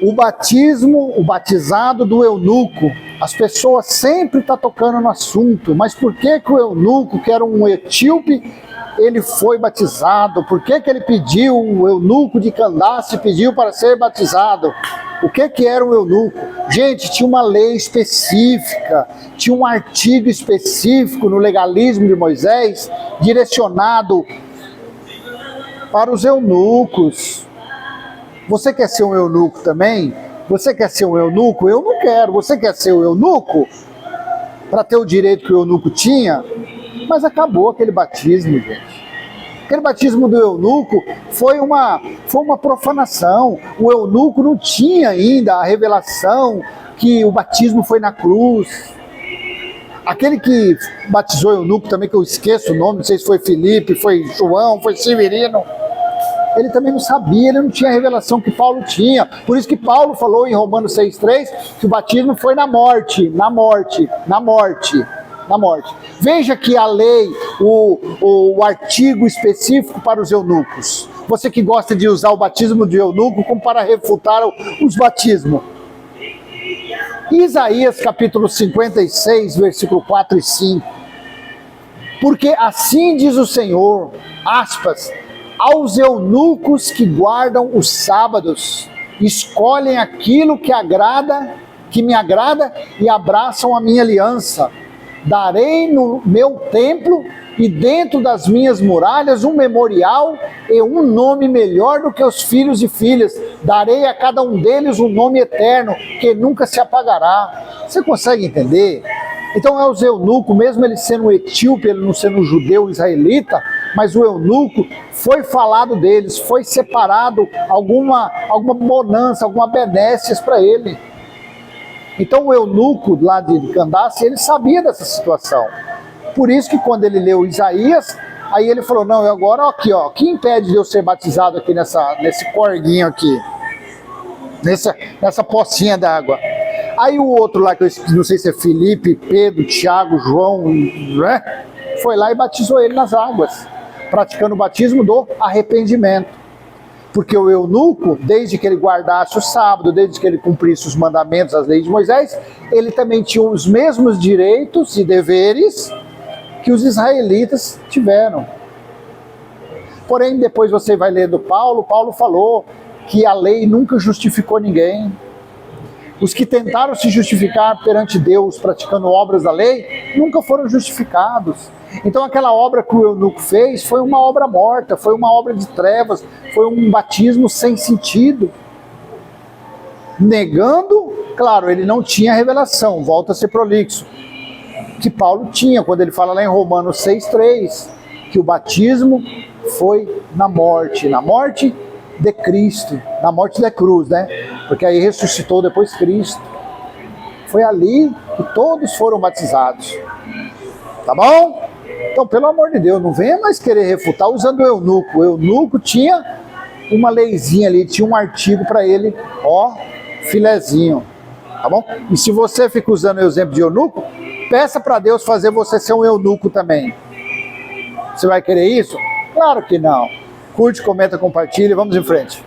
o batismo, o batizado do eunuco. As pessoas sempre estão tocando no assunto, mas por que que o eunuco, que era um etíope, ele foi batizado? Por que que ele pediu, o eunuco de Candace pediu para ser batizado? O que que era um eunuco? Gente, tinha uma lei específica, tinha um artigo específico no legalismo de Moisés, direcionado para os eunucos. Você quer ser um eunuco também? Você quer ser um eunuco? Eu não quero. Você quer ser um eunuco? Para ter o direito que o eunuco tinha? Mas acabou aquele batismo, gente. Aquele batismo do eunuco foi uma profanação. O eunuco não tinha ainda a revelação que o batismo foi na cruz. Aquele que batizou o eunuco também, que eu esqueço o nome, não sei se foi Filipe, foi João, foi Severino, ele também não sabia, ele não tinha a revelação que Paulo tinha. Por isso que Paulo falou em Romanos 6,3 que o batismo foi na morte, na morte, na morte, na morte. Veja que a lei, o artigo específico para os eunucos. Você que gosta de usar o batismo de eunuco como para refutar os batismos. Isaías capítulo 56, versículo 4 e 5. Porque assim diz o Senhor, aspas, aos eunucos que guardam os sábados, escolhem aquilo que me agrada e abraçam a minha aliança. Darei no meu templo e dentro das minhas muralhas um memorial e um nome melhor do que os filhos e filhas. Darei a cada um deles um nome eterno que nunca se apagará. Você consegue entender? Então é os eunucos, mesmo ele sendo um etíope, ele não sendo um judeu israelita, mas o eunuco foi falado deles, foi separado alguma bonança, alguma benécias para ele. Então o eunuco lá de Candace, ele sabia dessa situação. Por isso que quando ele leu Isaías, aí ele falou, não, agora aqui, ó, o que impede de eu ser batizado aqui nesse corguinho aqui? Nessa pocinha d'água. Aí o outro lá, que eu não sei se é Filipe, Pedro, Tiago, João, né? Foi lá e batizou ele nas águas, praticando o batismo do arrependimento. Porque o eunuco, desde que ele guardasse o sábado, desde que ele cumprisse os mandamentos, as leis de Moisés, ele também tinha os mesmos direitos e deveres que os israelitas tiveram. Porém, depois você vai lendo Paulo falou que a lei nunca justificou ninguém. Os que tentaram se justificar perante Deus praticando obras da lei, nunca foram justificados. Então aquela obra que o eunuco fez foi uma obra morta, foi uma obra de trevas, foi um batismo sem sentido. Negando, claro, ele não tinha revelação, volta a ser prolixo, que Paulo tinha, quando ele fala lá em Romanos 6,3, que o batismo foi na morte de Cristo, na morte da cruz, né? Porque aí ressuscitou depois Cristo. Foi ali que todos foram batizados. Tá bom? Então, pelo amor de Deus, não venha mais querer refutar usando o eunuco. O eunuco tinha uma leizinha ali, tinha um artigo para ele, ó, filezinho. Tá bom? E se você fica usando o exemplo de eunuco, peça para Deus fazer você ser um eunuco também. Você vai querer isso? Claro que não. Curte, comenta, compartilha, vamos em frente.